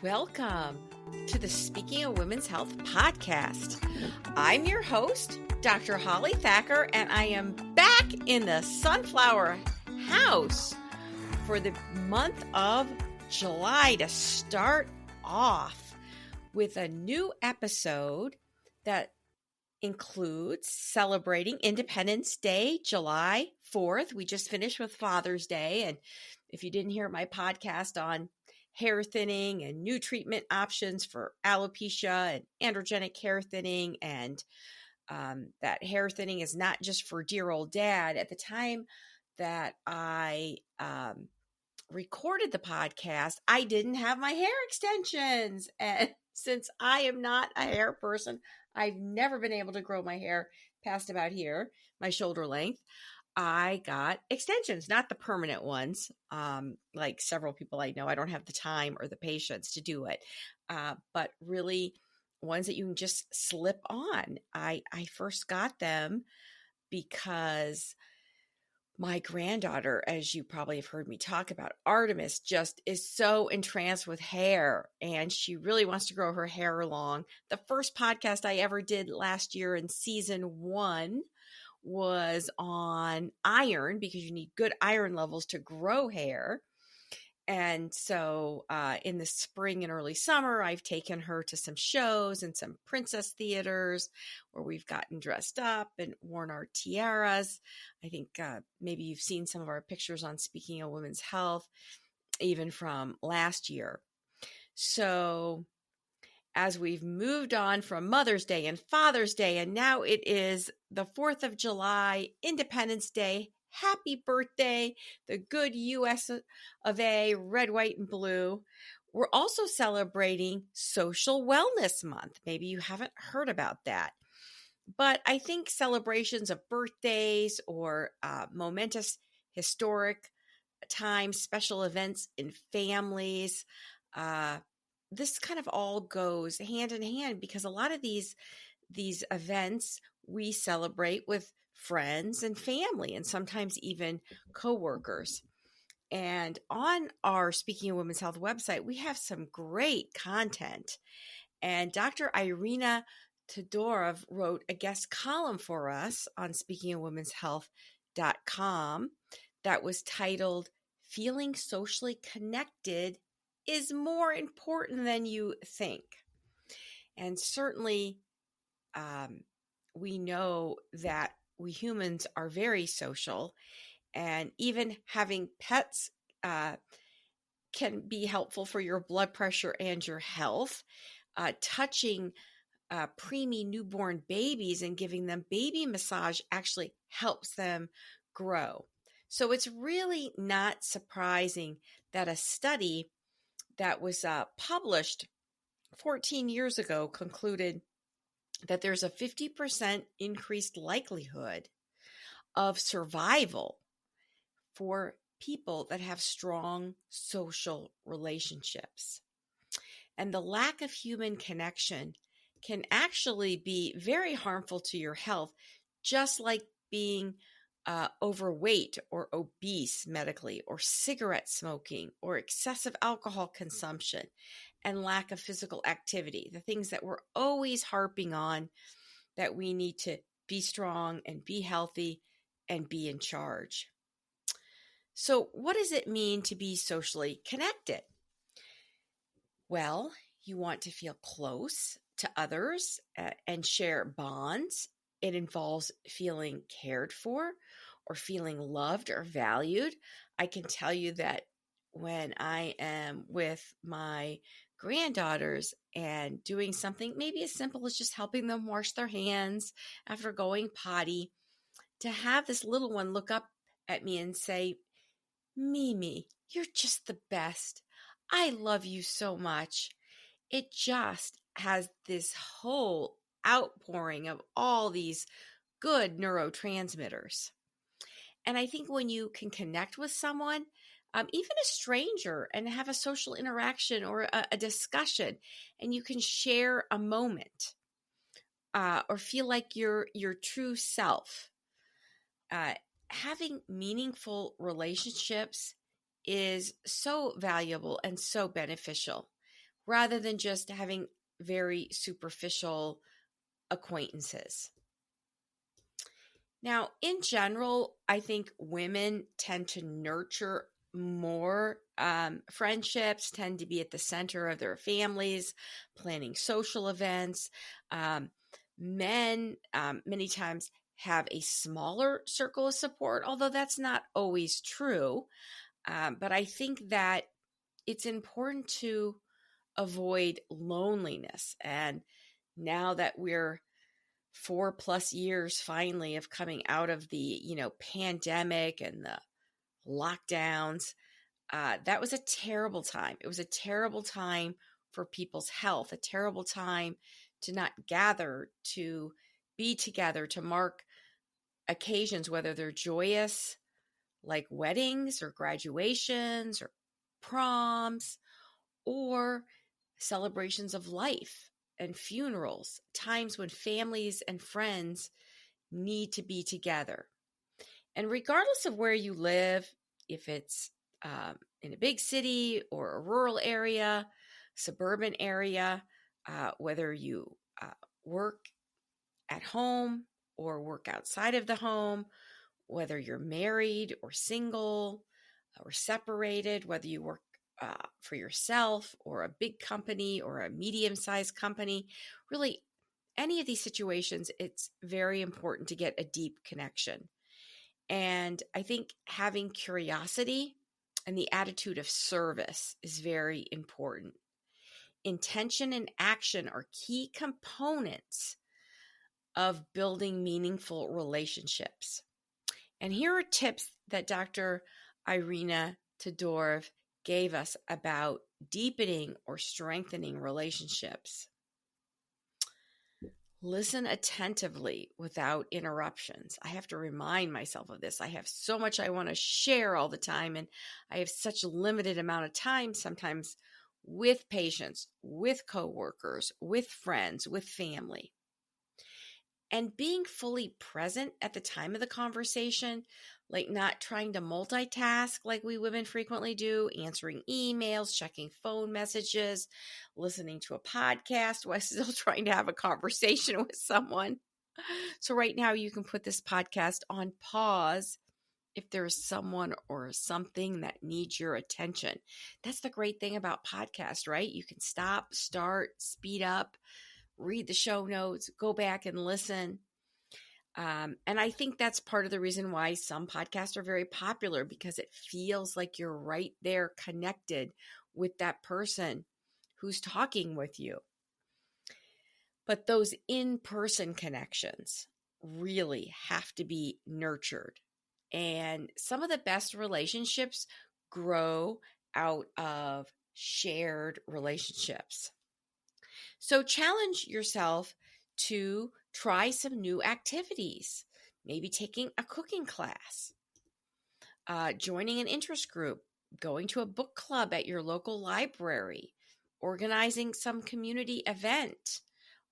Welcome to the Speaking of Women's Health podcast. I'm your host, Dr. Holly Thacker, and I am back in the Sunflower House for the month of July to start off with a new episode that includes celebrating Independence Day, July 4th. We just finished with Father's Day, and if you didn't hear my podcast on hair thinning and new treatment options for alopecia and androgenic hair thinning, and that hair thinning is not just for dear old dad. At the time that I recorded the podcast, I didn't have my hair extensions. And since I am not a hair person, I've never been able to grow my hair past about here, my shoulder length. I got extensions, not the permanent ones. Like several people I know, I don't have the time or the patience to do it. But really ones that you can just slip on. I first got them because my granddaughter, as you probably have heard me talk about, Artemis, just is so entranced with hair, and she really wants to grow her hair long. The first podcast I ever did last year in season 1 was on iron, because you need good iron levels to grow hair. And so in the spring and early summer, I've taken her to some shows and some princess theaters where we've gotten dressed up and worn our tiaras. I think maybe you've seen some of our pictures on Speaking of Women's Health, even from last year. So as we've moved on from Mother's Day and Father's Day, and now it is the 4th of July, Independence Day. Happy birthday, the good US of A, red, white, and blue. We're also celebrating Social Wellness Month. Maybe you haven't heard about that. But I think celebrations of birthdays or momentous historic times, special events in families, this kind of all goes hand in hand, because a lot of these events we celebrate with friends and family, and sometimes even coworkers. And on our Speaking of Women's Health website, we have some great content. And Dr. Irina Todorov wrote a guest column for us on speakingofwomenshealth.com that was titled, "Feeling Socially Connected is More Important Than You Think." And certainly we know that we humans are very social, and even having pets can be helpful for your blood pressure and your health. Touching preemie newborn babies and giving them baby massage actually helps them grow. So it's really not surprising that a study that was published 14 years ago concluded that there's a 50% increased likelihood of survival for people that have strong social relationships. And the lack of human connection can actually be very harmful to your health, just like being overweight or obese medically, or cigarette smoking, or excessive alcohol consumption, and lack of physical activity, the things that we're always harping on, that we need to be strong and be healthy and be in charge. So what does it mean to be socially connected? Well, you want to feel close to others and share bonds. It involves feeling cared for or feeling loved or valued. I can tell you that when I am with my granddaughters and doing something maybe as simple as just helping them wash their hands after going potty, to have this little one look up at me and say, "Mimi, you're just the best. I love you so much." It just has this whole outpouring of all these good neurotransmitters. And I think when you can connect with someone, even a stranger, and have a social interaction or a discussion, and you can share a moment or feel like your true self, having meaningful relationships is so valuable and so beneficial. rather than just having very superficial acquaintances. Now, in general, I think women tend to nurture more. Friendships tend to be at the center of their families, planning social events. Men, many times, have a smaller circle of support, although that's not always true. But I think that it's important to avoid loneliness. And now that we're 4+ years finally of coming out of the, pandemic and the lockdowns, that was a terrible time. It was a terrible time for people's health, a terrible time to not gather, to be together, to mark occasions, whether they're joyous, like weddings or graduations or proms, or celebrations of life and funerals, times when families and friends need to be together. And regardless of where you live, if it's in a big city or a rural area, suburban area, whether you work at home or work outside of the home, whether you're married or single or separated, whether you work for yourself or a big company or a medium-sized company, really any of these situations, it's very important to get a deep connection. And I think having curiosity and the attitude of service is very important. Intention and action are key components of building meaningful relationships. And here are tips that Dr. Irina Todorov gave us about deepening or strengthening relationships. Listen attentively without interruptions. I have to remind myself of this. I have so much I want to share all the time, and I have such a limited amount of time sometimes with patients, with coworkers, with friends, with family. And being fully present at the time of the conversation, like not trying to multitask like we women frequently do, answering emails, checking phone messages, listening to a podcast while still trying to have a conversation with someone. So right now you can put this podcast on pause if there's someone or something that needs your attention. That's the great thing about podcasts, right? You can stop, start, speed up, read the show notes, go back and listen. And I think that's part of the reason why some podcasts are very popular, because it feels like you're right there connected with that person who's talking with you. But those in-person connections really have to be nurtured. And some of the best relationships grow out of shared relationships. So challenge yourself to try some new activities, maybe taking a cooking class, joining an interest group, going to a book club at your local library, organizing some community event,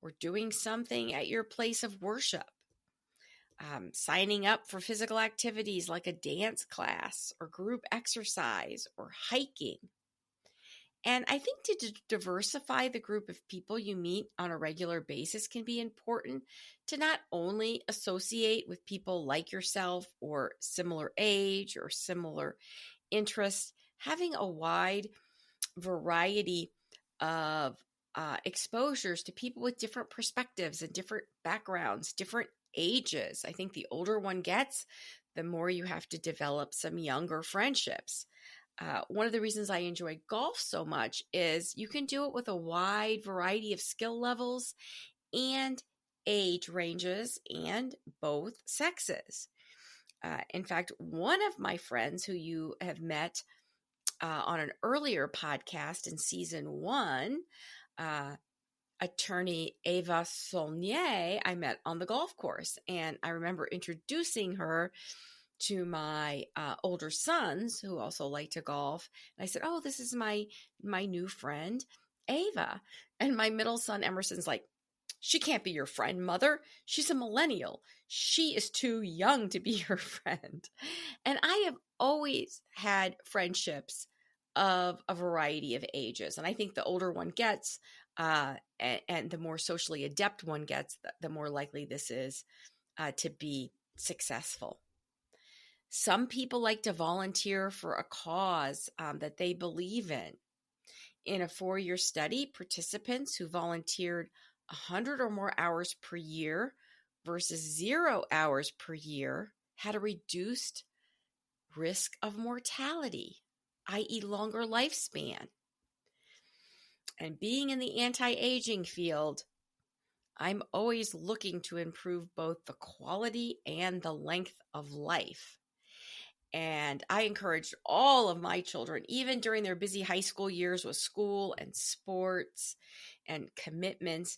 or doing something at your place of worship, signing up for physical activities like a dance class or group exercise or hiking. And I think to diversify the group of people you meet on a regular basis can be important, to not only associate with people like yourself or similar age or similar interests. Having a wide variety of exposures to people with different perspectives and different backgrounds, different ages. I think the older one gets, the more you have to develop some younger friendships. One of the reasons I enjoy golf so much is you can do it with a wide variety of skill levels and age ranges and both sexes. In fact, one of my friends who you have met on an earlier podcast in season 1, attorney Eva Saulnier, I met on the golf course. And I remember introducing her to my older sons who also like to golf. And I said, oh, this is my new friend, Ava. And my middle son, Emerson's like, she can't be your friend, mother. She's a millennial. She is too young to be your friend. And I have always had friendships of a variety of ages. And I think the older one gets, and the more socially adept one gets, the more likely this is to be successful. Some people like to volunteer for a cause that they believe in. In a 4-year study, participants who volunteered 100 or more hours per year versus 0 hours per year had a reduced risk of mortality, i.e., longer lifespan. And being in the anti-aging field, I'm always looking to improve both the quality and the length of life. And I encouraged all of my children, even during their busy high school years with school and sports and commitments,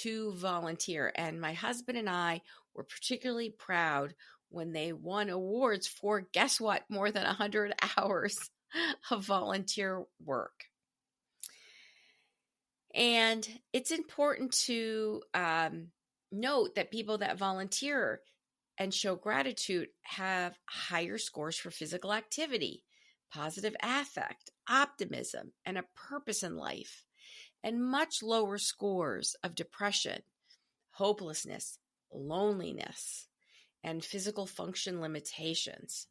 to volunteer. And my husband and I were particularly proud when they won awards for, guess what, more than 100 hours of volunteer work. And it's important to note that people that volunteer and show gratitude have higher scores for physical activity, positive affect, optimism, and a purpose in life, and much lower scores of depression, hopelessness, loneliness, and physical function limitations.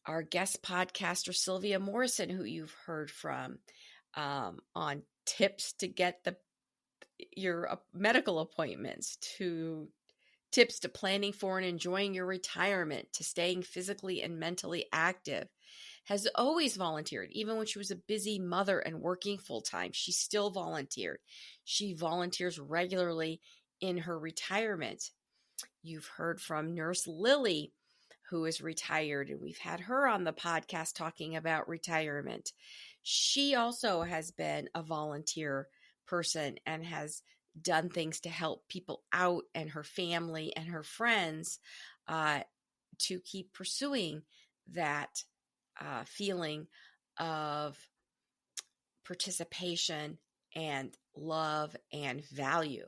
Our guest podcaster, Sylvia Morrison, who you've heard from on tips to get your medical appointments, to tips to planning for and enjoying your retirement, to staying physically and mentally active, has always volunteered. Even when she was a busy mother and working full-time, she still volunteered. She volunteers regularly in her retirement. You've heard from Nurse Lily, who is retired, and we've had her on the podcast talking about retirement. She also has been a volunteer person and has done things to help people out and her family and her friends to keep pursuing that feeling of participation and love and value.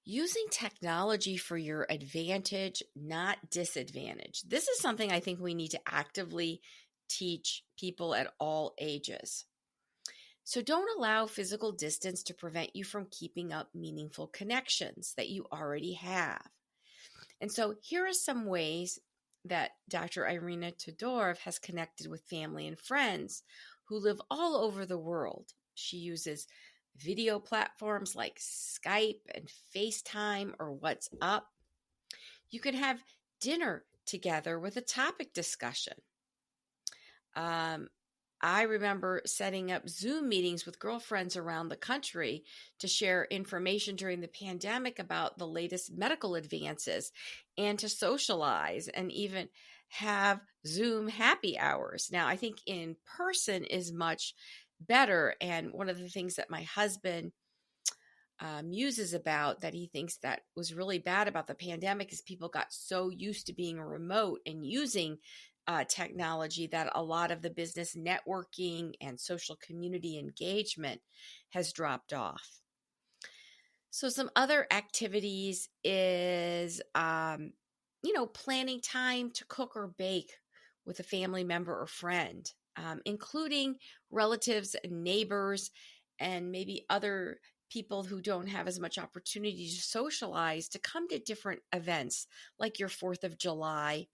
Using technology for your advantage, not disadvantage. This is something I think we need to actively teach people at all ages. So don't allow physical distance to prevent you from keeping up meaningful connections that you already have. And so here are some ways that Dr. Irina Todorov has connected with family and friends who live all over the world. She uses video platforms like Skype and FaceTime or WhatsApp. You can have dinner together with a topic discussion. I remember setting up Zoom meetings with girlfriends around the country to share information during the pandemic about the latest medical advances and to socialize and even have Zoom happy hours. Now, I think in person is much better. And one of the things that my husband muses about that he thinks that was really bad about the pandemic is people got so used to being remote and using technology that a lot of the business networking and social community engagement has dropped off. So some other activities is, planning time to cook or bake with a family member or friend, including relatives and neighbors and maybe other people who don't have as much opportunity to socialize to come to different events like your 4th of July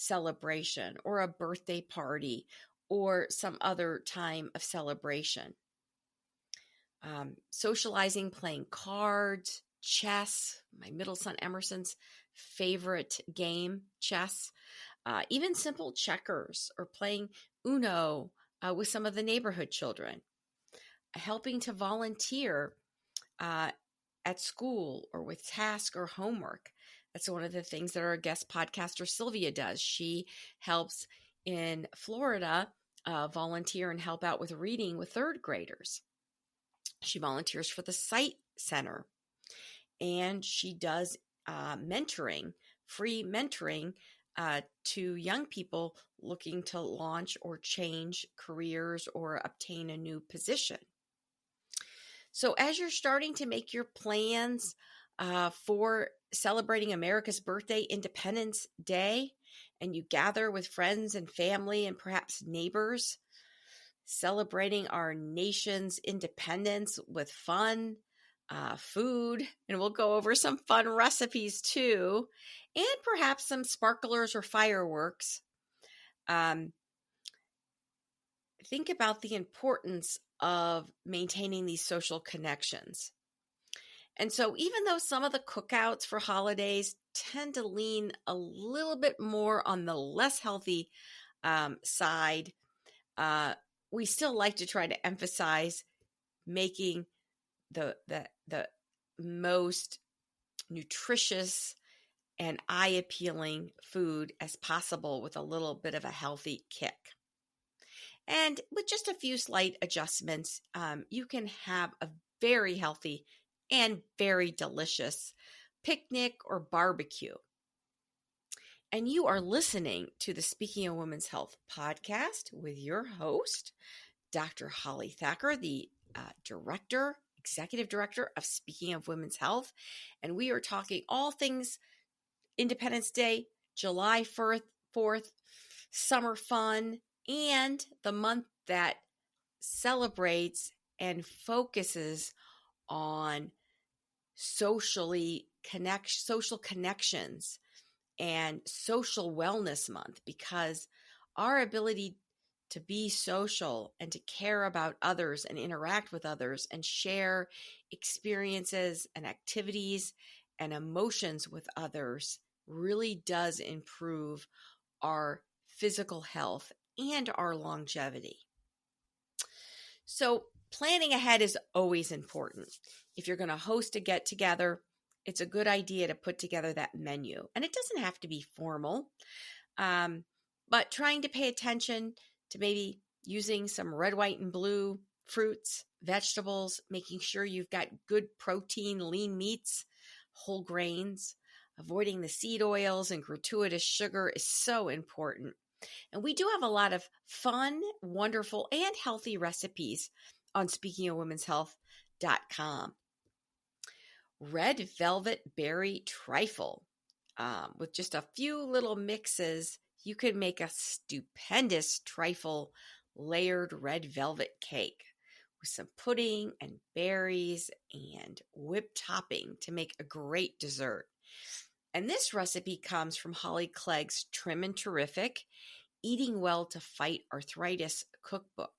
celebration or a birthday party or some other time of celebration. Socializing, playing cards, chess, my middle son Emerson's favorite game, chess, even simple checkers or playing Uno with some of the neighborhood children, helping to volunteer at school or with task or homework. That's one of the things that our guest podcaster Sylvia does. She helps in Florida volunteer and help out with reading with 3rd graders. She volunteers for the Sight Center, and she does mentoring, free mentoring to young people looking to launch or change careers or obtain a new position. So as you're starting to make your plans for celebrating America's birthday, Independence Day, and you gather with friends and family and perhaps neighbors, celebrating our nation's independence with fun, food, and we'll go over some fun recipes too, and perhaps some sparklers or fireworks. Think about the importance of maintaining these social connections. And so even though some of the cookouts for holidays tend to lean a little bit more on the less healthy side, we still like to try to emphasize making the most nutritious and eye-appealing food as possible with a little bit of a healthy kick. And with just a few slight adjustments, you can have a very healthy and very delicious picnic or barbecue. And you are listening to the Speaking of Women's Health podcast with your host, Dr. Holly Thacker, the executive director of Speaking of Women's Health. And we are talking all things Independence Day, July 4th, summer fun, and the month that celebrates and focuses on social connections and social wellness month, because our ability to be social and to care about others and interact with others and share experiences and activities and emotions with others really does improve our physical health and our longevity. So planning ahead is always important. If you're going to host a get-together, it's a good idea to put together that menu. And it doesn't have to be formal, but trying to pay attention to maybe using some red, white, and blue fruits, vegetables, making sure you've got good protein, lean meats, whole grains, avoiding the seed oils and gratuitous sugar is so important. And we do have a lot of fun, wonderful, and healthy recipes on speakingofwomenshealth.com. Red velvet berry trifle. With just a few little mixes, you can make a stupendous trifle layered red velvet cake with some pudding and berries and whipped topping to make a great dessert. And this recipe comes from Holly Clegg's Trim and Terrific, Eating Well to Fight Arthritis cookbook.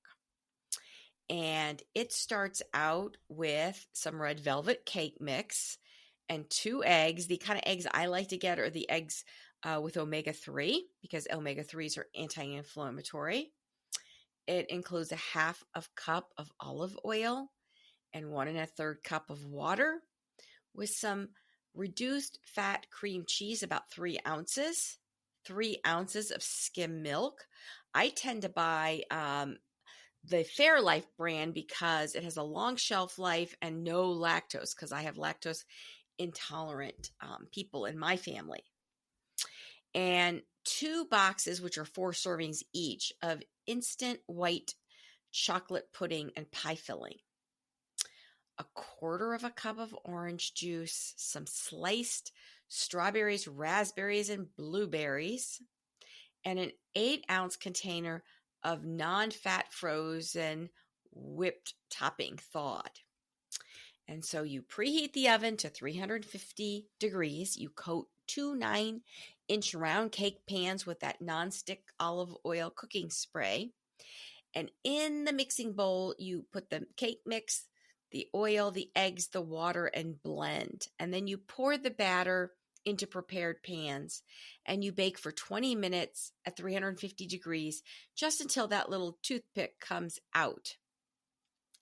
And it starts out with some red velvet cake mix and 2 eggs. The kind of eggs I like to get are the eggs with omega-3, because omega-3s are anti-inflammatory. It includes a 1/2 cup of olive oil and 1 1/3 cup of water with some reduced fat cream cheese, about 3 ounces, 3 ounces of skim milk. I tend to buy the Fairlife brand because it has a long shelf life and no lactose, because I have lactose intolerant people in my family. And 2 boxes, which are 4 servings each, of instant white chocolate pudding and pie filling. A 1/4 cup of orange juice, some sliced strawberries, raspberries, and blueberries, and an 8-ounce container of non-fat frozen whipped topping thawed. And so you preheat the oven to 350 degrees. You coat 2 9-inch round cake pans with that nonstick olive oil cooking spray. And in the mixing bowl, you put the cake mix, the oil, the eggs, the water, and blend. And then you pour the batter into prepared pans, and you bake for 20 minutes at 350 degrees, just until that little toothpick comes out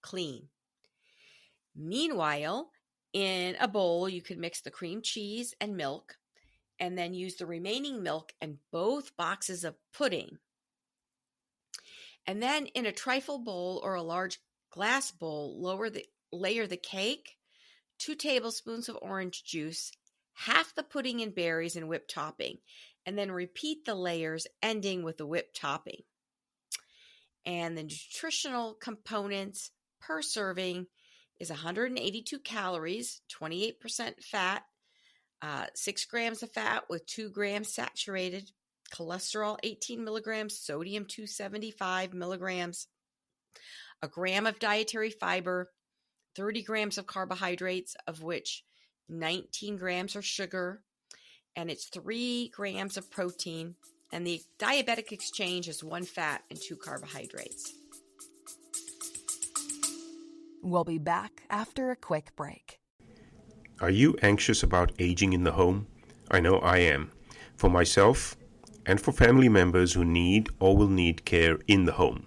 clean. Meanwhile, in a bowl, you can mix the cream cheese and milk, and then use the remaining milk and both boxes of pudding. And then in a trifle bowl or a large glass bowl, layer the cake, 2 tablespoons of orange juice, 1/2 the pudding and berries and whipped topping, and then repeat the layers, ending with the whipped topping. And the nutritional components per serving is 182 calories, 28% fat, 6 grams of fat with 2 grams saturated, cholesterol 18 milligrams, sodium 275 milligrams, a gram of dietary fiber, 30 grams of carbohydrates, of which 19 grams are sugar, and it's 3 grams of protein. And the diabetic exchange is 1 fat and 2 carbohydrates. We'll be back after a quick break. Are you anxious about aging in the home? I know I am. For myself and for family members who need or will need care in the home.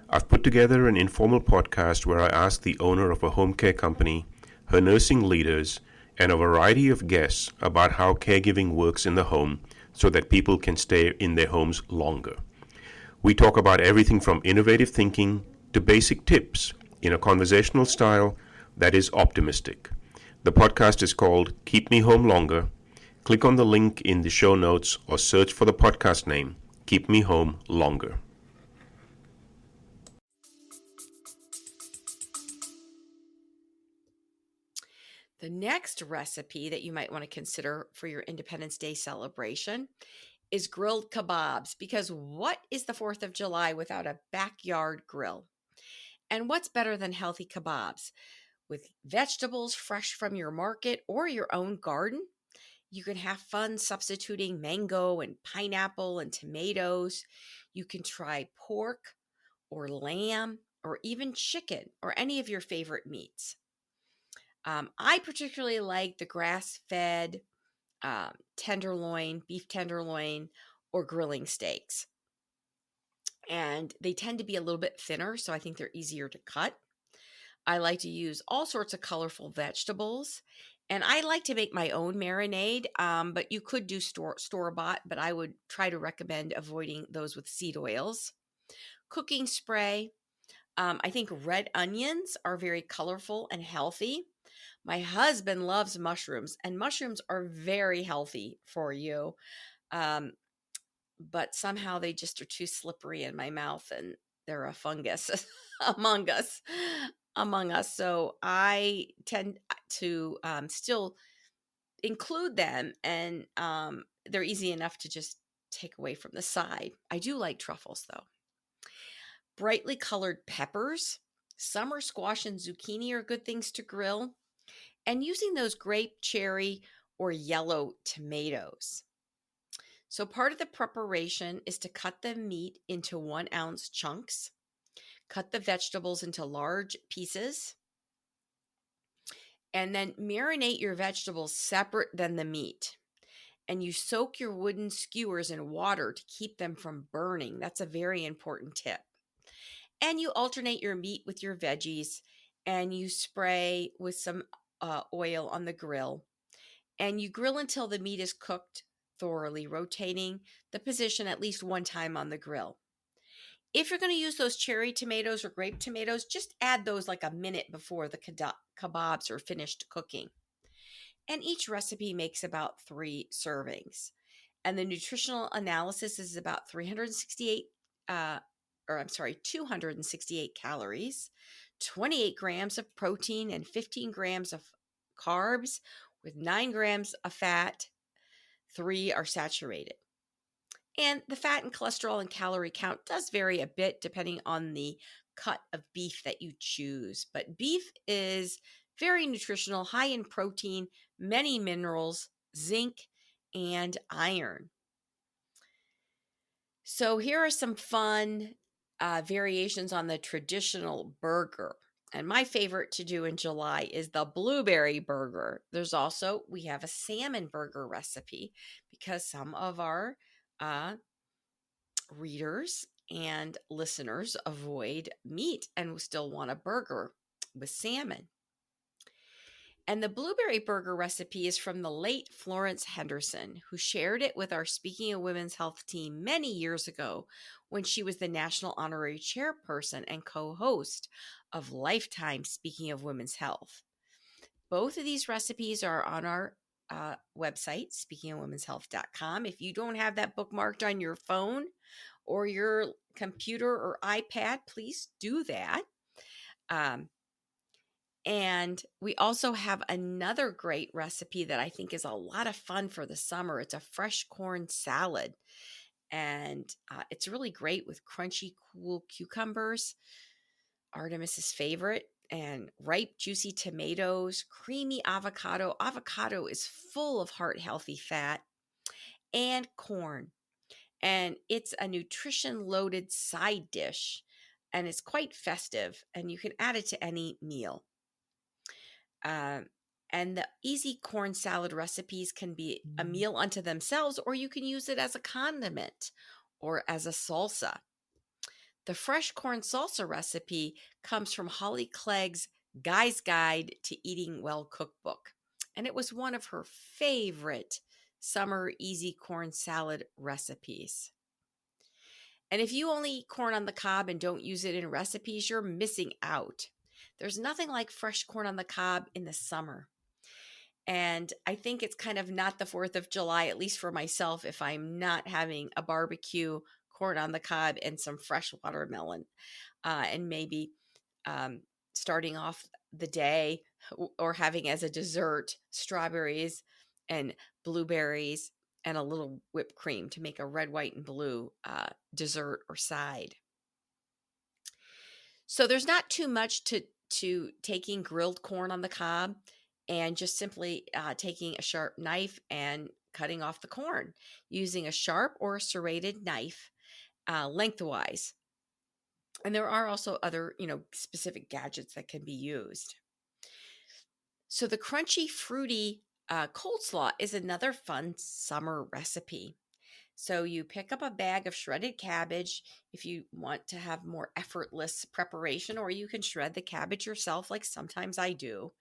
I've put together an informal podcast where I ask the owner of a home care company, her nursing leaders, and a variety of guests about how caregiving works in the home so that people can stay in their homes longer. We talk about everything from innovative thinking to basic tips in a conversational style that is optimistic. The podcast is called Keep Me Home Longer. Click on the link in the show notes or search for the podcast name, Keep Me Home Longer. The next recipe that you might want to consider for your Independence Day celebration is grilled kebabs, because what is the 4th of July without a backyard grill? And what's better than healthy kebabs? With vegetables fresh from your market or your own garden, you can have fun substituting mango and pineapple and tomatoes. You can try pork or lamb or even chicken or any of your favorite meats. I particularly like the grass-fed tenderloin, beef tenderloin, or grilling steaks. And they tend to be a little bit thinner, so I think they're easier to cut. I like to use all sorts of colorful vegetables, and I like to make my own marinade, but you could do store-bought, but I would try to recommend avoiding those with seed oils. Cooking spray. I think red onions are very colorful and healthy. My husband loves mushrooms, and mushrooms are very healthy for you. But somehow they just are too slippery in my mouth, and they're a fungus among us. So I tend to still include them, and they're easy enough to just take away from the side. I do like truffles, though. Brightly colored peppers, summer squash and zucchini are good things to grill, and using those grape, cherry, or yellow tomatoes. So part of the preparation is to cut the meat into 1 ounce chunks, cut the vegetables into large pieces, and then marinate your vegetables separate than the meat. And you soak your wooden skewers in water to keep them from burning. That's a very important tip. And you alternate your meat with your veggies, and you spray with some oil on the grill. And you grill until the meat is cooked thoroughly, rotating the position at least 1 time on the grill. If you're going to use those cherry tomatoes or grape tomatoes, just add those like a minute before the kebabs are finished cooking. And each recipe makes about 3 servings. And the nutritional analysis is about 268 calories, 28 grams of protein, and 15 grams of carbs, with 9 grams of fat. 3 are saturated. And the fat and cholesterol and calorie count does vary a bit depending on the cut of beef that you choose. But beef is very nutritional, high in protein, many minerals, zinc, and iron. So here are some fun variations on the traditional burger. And my favorite to do in July is the blueberry burger. We have a salmon burger recipe, because some of our readers and listeners avoid meat and still want a burger with salmon. And the blueberry burger recipe is from the late Florence Henderson, who shared it with our Speaking of Women's Health team many years ago when she was the National Honorary Chairperson and co-host of Lifetime Speaking of Women's Health. Both of these recipes are on our website, speakingofwomenshealth.com. If you don't have that bookmarked on your phone or your computer or iPad, please do that. And we also have another great recipe that I think is a lot of fun for the summer. It's a fresh corn salad. And it's really great with crunchy, cool cucumbers, Artemis's favorite, and ripe, juicy tomatoes, creamy avocado. Avocado is full of heart-healthy fat, and corn. And it's a nutrition-loaded side dish, and it's quite festive, and you can add it to any meal. Um, and the easy corn salad recipes can be a meal unto themselves, or you can use it as a condiment or as a salsa. The fresh corn salsa recipe comes from Holly Clegg's Guy's Guide to Eating Well cookbook, and it was one of her favorite summer easy corn salad recipes. And if you only eat corn on the cob and don't use it in recipes, you're missing out. There's nothing like fresh corn on the cob in the summer. And I think it's kind of not the 4th of July, at least for myself, if I'm not having a barbecue, corn on the cob, and some fresh watermelon. And maybe starting off the day or having as a dessert strawberries and blueberries and a little whipped cream to make a red, white, and blue dessert or side. So there's not too much to taking grilled corn on the cob and just simply taking a sharp knife and cutting off the corn using a sharp or a serrated knife lengthwise. And there are also other, specific gadgets that can be used. So the crunchy, fruity coleslaw is another fun summer recipe. So you pick up a bag of shredded cabbage if you want to have more effortless preparation, or you can shred the cabbage yourself like sometimes I do.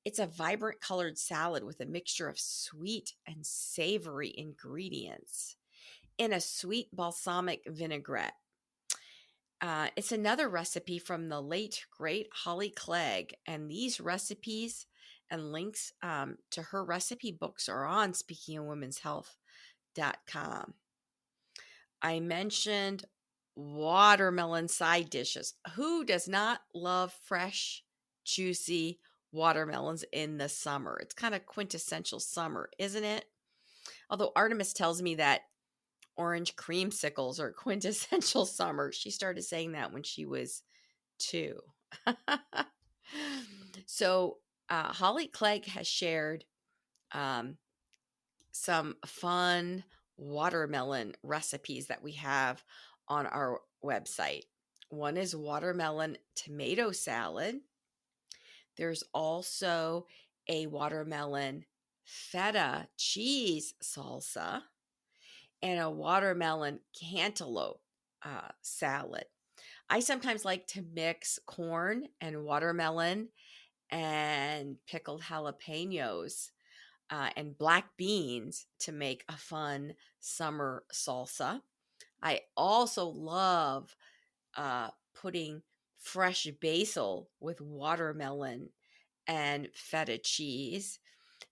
It's a vibrant colored salad with a mixture of sweet and savory ingredients in a sweet balsamic vinaigrette. It's another recipe from the late, great Holly Clegg, and these recipes and links to her recipe books are on speakingofwomenshealth.com. I mentioned watermelon side dishes. Who does not love fresh, juicy watermelons in the summer? It's kind of quintessential summer, isn't it? Although Artemis tells me that orange creamsicles are quintessential summer. She started saying that when she was 2. So Holly Clegg has shared some fun watermelon recipes that we have on our website. One is watermelon tomato salad. There's also a watermelon feta cheese salsa and a watermelon cantaloupe salad. I sometimes like to mix corn and watermelon and pickled jalapenos and black beans to make a fun summer salsa. I also love putting fresh basil with watermelon and feta cheese.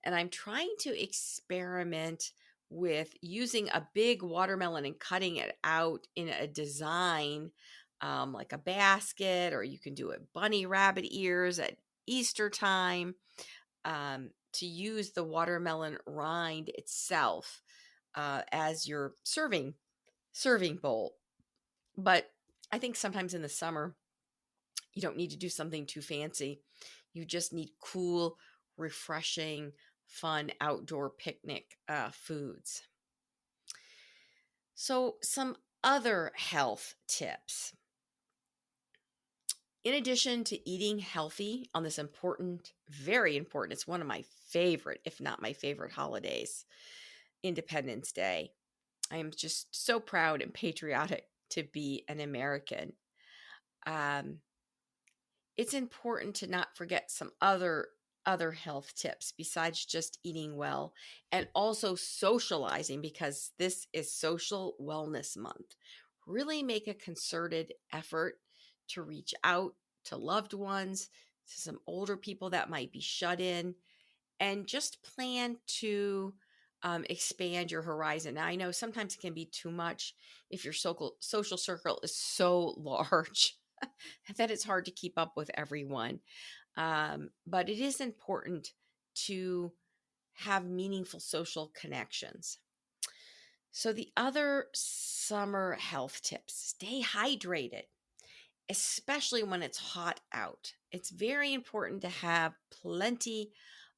And I'm trying to experiment with using a big watermelon and cutting it out in a design like a basket, or you can do it bunny rabbit ears at Easter time, to use the watermelon rind itself as your serving bowl. But I think sometimes in the summer, you don't need to do something too fancy. You just need cool, refreshing, fun outdoor picnic foods. So some other health tips. In addition to eating healthy on this important, very important, it's one of my favorite, if not my favorite holidays, Independence Day. I am just so proud and patriotic to be an American. It's important to not forget some other health tips besides just eating well, and also socializing, because this is Social Wellness Month. Really make a concerted effort to reach out to loved ones, to some older people that might be shut in, and just plan to expand your horizon. Now, I know sometimes it can be too much if your social circle is so large that it's hard to keep up with everyone. But it is important to have meaningful social connections. So the other summer health tips, stay hydrated, especially when it's hot out. It's very important to have plenty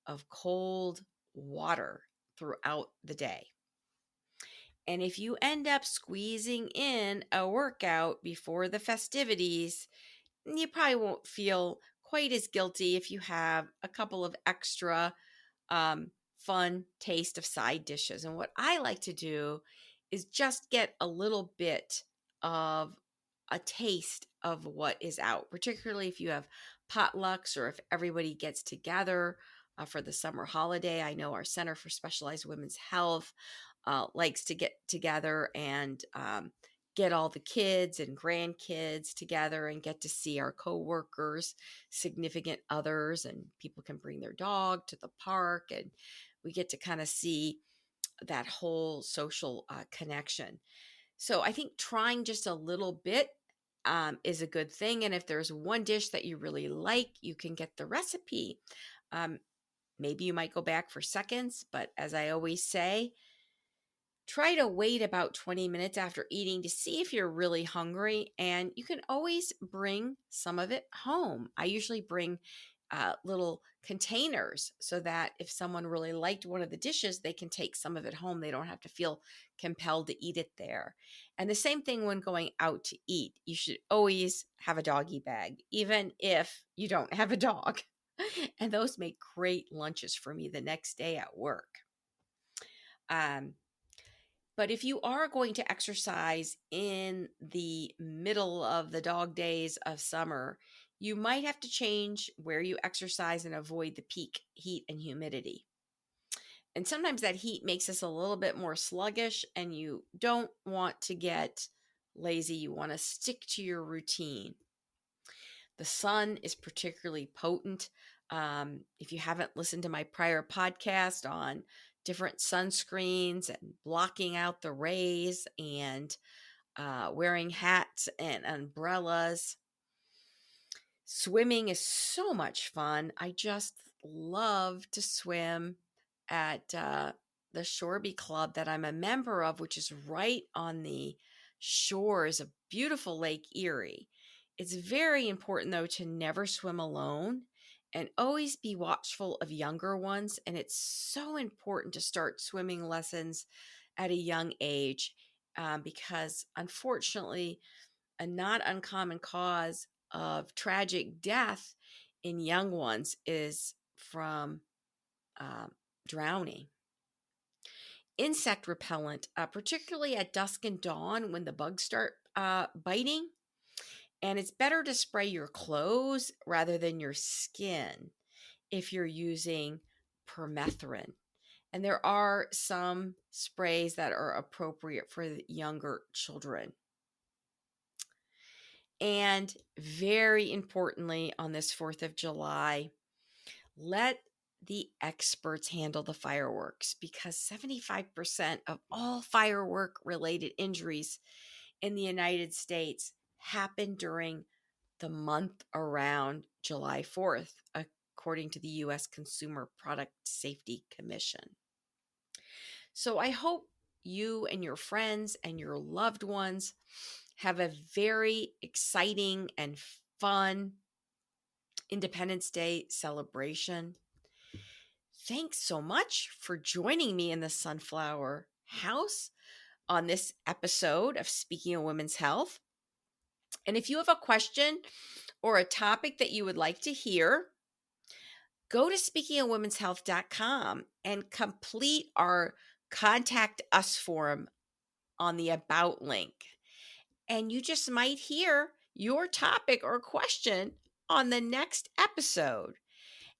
of cold water throughout the day. And if you end up squeezing in a workout before the festivities, you probably won't feel quite as guilty if you have a couple of extra fun taste of side dishes. And what I like to do is just get a little bit of a taste of what is out, particularly if you have potlucks or if everybody gets together for the summer holiday. I know our Center for Specialized Women's Health likes to get together and get all the kids and grandkids together and get to see our coworkers, significant others, and people can bring their dog to the park, and we get to kind of see that whole social connection. So I think trying just a little bit is a good thing. And if there's one dish that you really like, you can get the recipe. Maybe you might go back for seconds, but as I always say, try to wait about 20 minutes after eating to see if you're really hungry, and you can always bring some of it home. I usually bring little containers so that if someone really liked one of the dishes, they can take some of it home. They don't have to feel compelled to eat it there. And the same thing when going out to eat. You should always have a doggy bag, even if you don't have a dog. And those make great lunches for me the next day at work. But if you are going to exercise in the middle of the dog days of summer, you might have to change where you exercise and avoid the peak heat and humidity. And sometimes that heat makes us a little bit more sluggish, and you don't want to get lazy. You want to stick to your routine. The sun is particularly potent. If you haven't listened to my prior podcast on different sunscreens and blocking out the rays and wearing hats and umbrellas, swimming is so much fun. I just love to swim at the Shoreby Club that I'm a member of, which is right on the shores of beautiful Lake Erie. It's very important, though, to never swim alone and always be watchful of younger ones. And it's so important to start swimming lessons at a young age because, unfortunately, a not uncommon cause of tragic death in young ones is from drowning. Insect repellent, particularly at dusk and dawn when the bugs start biting. And it's better to spray your clothes rather than your skin if you're using permethrin. And there are some sprays that are appropriate for the younger children. And very importantly, on this 4th of July, let the experts handle the fireworks, because 75% of all firework-related injuries in the United States happen during the month around July 4th, according to the U.S. Consumer Product Safety Commission. So I hope you and your friends and your loved ones have a very exciting and fun Independence Day celebration. Thanks so much for joining me in the Sunflower House on this episode of Speaking of Women's Health. And if you have a question or a topic that you would like to hear, go to speakingofwomenshealth.com and complete our Contact Us form on the About link. And you just might hear your topic or question on the next episode.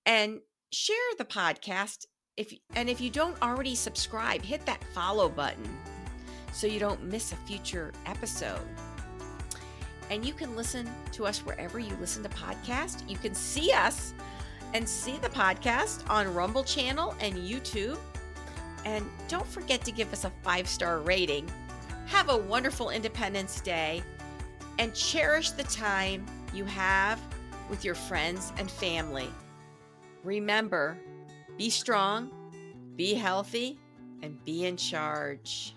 And share the podcast. If you don't already subscribe, hit that follow button so you don't miss a future episode. And you can listen to us wherever you listen to podcasts. You can see us and see the podcast on Rumble Channel and YouTube. And don't forget to give us a 5-star rating. Have a wonderful Independence Day and cherish the time you have with your friends and family. Remember, be strong, be healthy, and be in charge.